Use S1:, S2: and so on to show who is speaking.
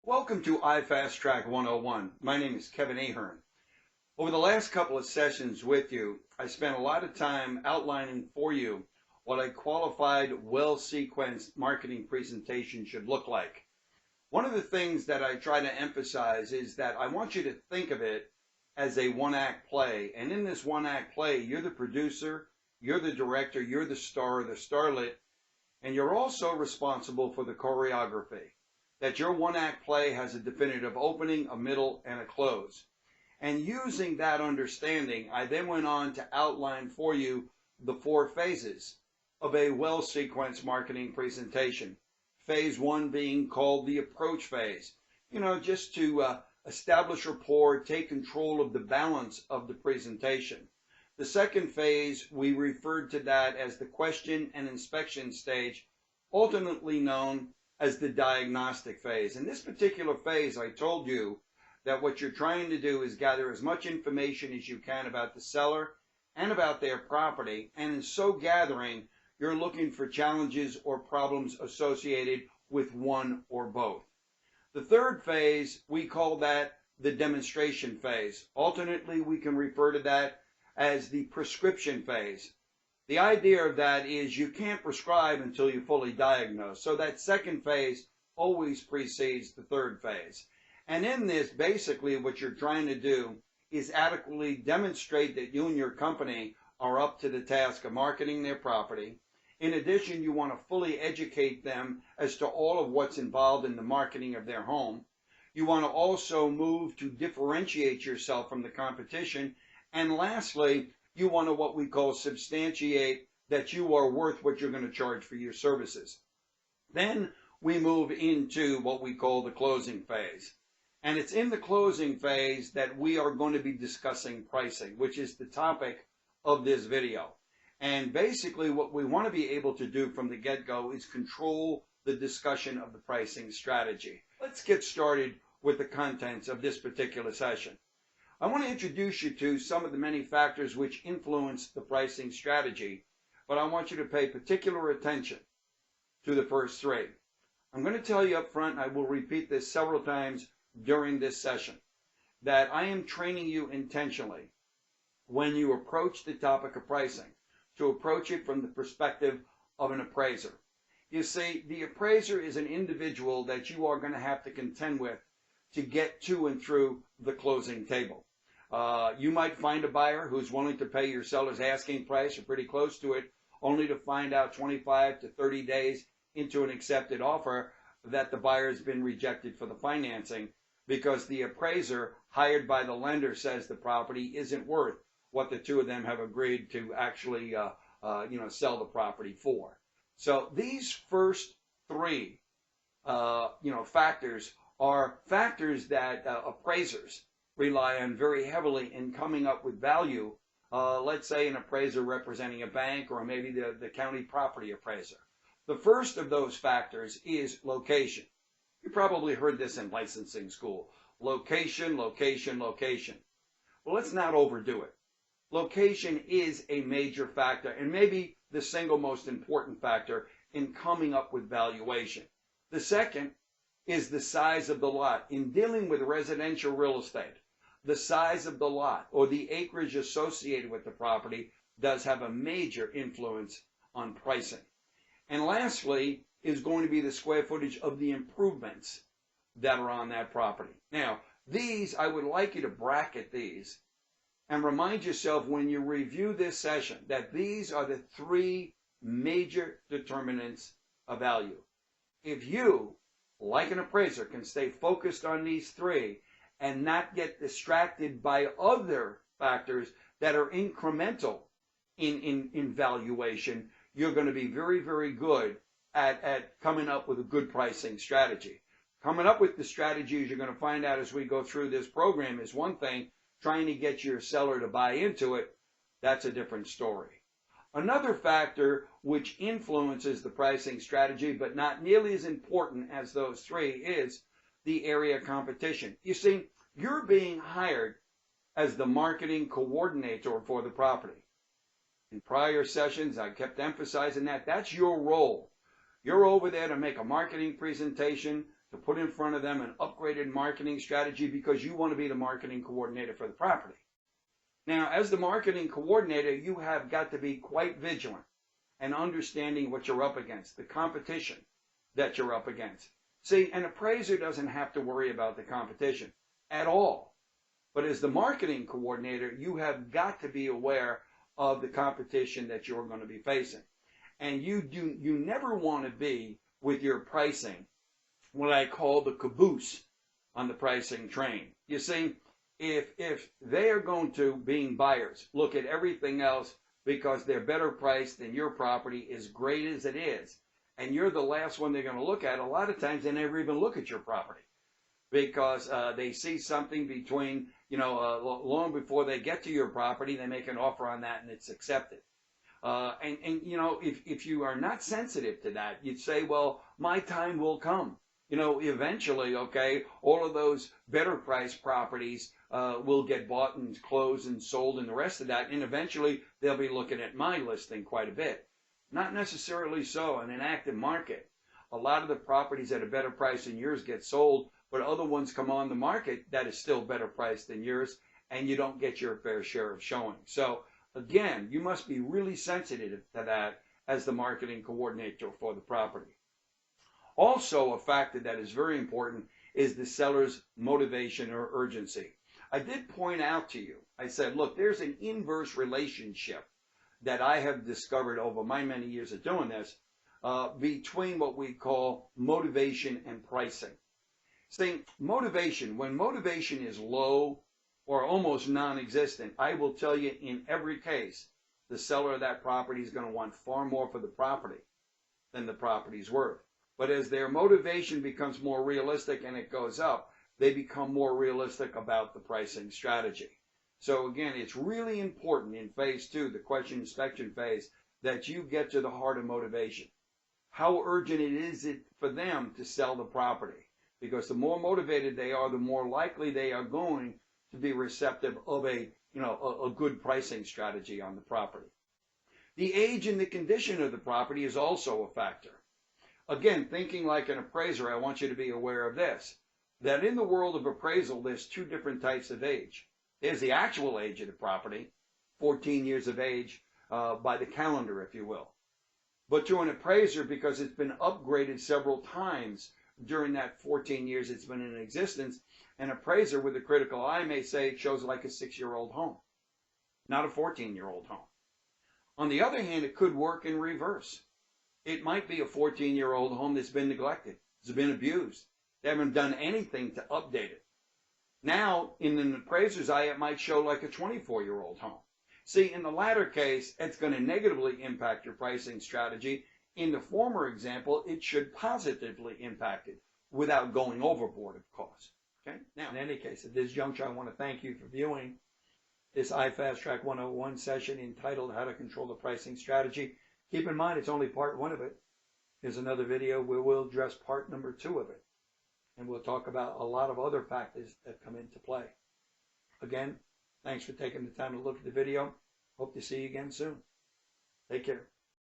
S1: Welcome to iFast Track 101. My name is Kevin Ahern. Over the last couple of sessions with you, I spent a lot of time outlining for you what a qualified, well-sequenced marketing presentation should look like. One of the things that I try to emphasize is that I want you to think of it as a one-act play. And in this one-act play, you're the producer, you're the director, you're the star, the starlet, and you're also responsible for the choreography. That your one-act play has a definitive opening, a middle, and a close. And using that understanding, I then went on to outline for you the four phases of a well-sequenced marketing presentation. Phase one being called the approach phase. Just to establish rapport, take control of the balance of the presentation. The second phase, we referred to that as the question and inspection stage, alternately known as the diagnostic phase. In this particular phase, I told you that what you're trying to do is gather as much information as you can about the seller and about their property, and in so gathering, you're looking for challenges or problems associated with one or both. The third phase, we call that the demonstration phase. Alternately, we can refer to that as the prescription phase. The idea of that is you can't prescribe until you fully diagnose. So that second phase always precedes the third phase. And in this, basically what you're trying to do is adequately demonstrate that you and your company are up to the task of marketing their property. In addition, you want to fully educate them as to all of what's involved in the marketing of their home. You want to also move to differentiate yourself from the competition. And lastly, you want to what we call substantiate that you are worth what you're going to charge for your services. Then we move into what we call the closing phase. And it's in the closing phase that we are going to be discussing pricing, which is the topic of this video. And basically what we want to be able to do from the get-go is control the discussion of the pricing strategy. Let's get started with the contents of this particular session. I want to introduce you to some of the many factors which influence the pricing strategy, but I want you to pay particular attention to the first three. I'm going to tell you up front, and I will repeat this several times during this session, that I am training you intentionally when you approach the topic of pricing to approach it from the perspective of an appraiser. You see, the appraiser is an individual that you are going to have to contend with to get to and through the closing table. You might find a buyer who's willing to pay your seller's asking price or pretty close to it, only to find out 25 to 30 days into an accepted offer that the buyer has been rejected for the financing because the appraiser hired by the lender says the property isn't worth what the two of them have agreed to actually sell the property for. So these first three factors are factors that appraisers rely on very heavily in coming up with value. Let's say an appraiser representing a bank or maybe the county property appraiser. The first of those factors is location. You probably heard this in licensing school. Location, location, location. Well, let's not overdo it. Location is a major factor and maybe the single most important factor in coming up with valuation. The second is the size of the lot. In dealing with residential real estate, the size of the lot or the acreage associated with the property does have a major influence on pricing. And lastly is going to be the square footage of the improvements that are on that property. Now, these, I would like you to bracket these and remind yourself when you review this session that these are the three major determinants of value. If you, like an appraiser, can stay focused on these three and not get distracted by other factors that are incremental in valuation, you're going to be very, very good at coming up with a good pricing strategy. Coming up with the strategies you're going to find out as we go through this program is one thing. Trying to get your seller to buy into it, that's a different story. Another factor which influences the pricing strategy, but not nearly as important as those three, is the area competition. You see, you're being hired as the marketing coordinator for the property. In prior sessions, I kept emphasizing that. That's your role. You're over there to make a marketing presentation to put in front of them an upgraded marketing strategy because you want to be the marketing coordinator for the property. Now, as the marketing coordinator, you have got to be quite vigilant and understanding what you're up against, the competition that you're up against. See, an appraiser doesn't have to worry about the competition at all. But as the marketing coordinator, you have got to be aware of the competition that you're going to be facing. And you never want to be with your pricing what I call the caboose on the pricing train. You see, if they are going to, being buyers, look at everything else because they're better priced than your property, as great as it is, and you're the last one they're going to look at, a lot of times they never even look at your property because they see something between, long before they get to your property, they make an offer on that and it's accepted. If you are not sensitive to that, you'd say, well, my time will come. Eventually, okay, all of those better priced properties will get bought and closed and sold and the rest of that, and eventually they'll be looking at my listing quite a bit. Not necessarily so in an active market. A lot of the properties at a better price than yours get sold, but other ones come on the market that is still better priced than yours, and you don't get your fair share of showing. So again, you must be really sensitive to that as the marketing coordinator for the property. Also, a factor that is very important is the seller's motivation or urgency. I did point out to you, I said, look, there's an inverse relationship that I have discovered over my many years of doing this between what we call motivation and pricing. See, motivation, when motivation is low or almost non-existent, I will tell you in every case, the seller of that property is going to want far more for the property than the property's worth. But as their motivation becomes more realistic and it goes up, they become more realistic about the pricing strategy. So again, it's really important in phase 2, the question inspection phase, that you get to the heart of motivation. How urgent it is for them to sell the property? Because the more motivated they are, the more likely they are going to be receptive of a good pricing strategy on the property. The age and the condition of the property is also a factor. Again, thinking like an appraiser, I want you to be aware of this, that in the world of appraisal, there's 2 different types of age. There's the actual age of the property, 14 years of age by the calendar, if you will. But to an appraiser, because it's been upgraded several times during that 14 years it's been in existence, an appraiser with a critical eye may say it shows like a 6-year-old home, not a 14-year-old home. On the other hand, it could work in reverse. It might be a 14-year-old home that's been neglected, it's been abused. They haven't done anything to update it. Now, in an appraiser's eye, it might show like a 24-year-old home. See, in the latter case, it's going to negatively impact your pricing strategy. In the former example, it should positively impact it without going overboard, of course. Okay? Now, in any case, at this juncture, I want to thank you for viewing this iFastTrack 101 session entitled How to Control the Pricing Strategy. Keep in mind, it's only part 1 of it. Here's another video where we'll address part number 2 of it. And we'll talk about a lot of other factors that come into play. Again, thanks for taking the time to look at the video. Hope to see you again soon. Take care.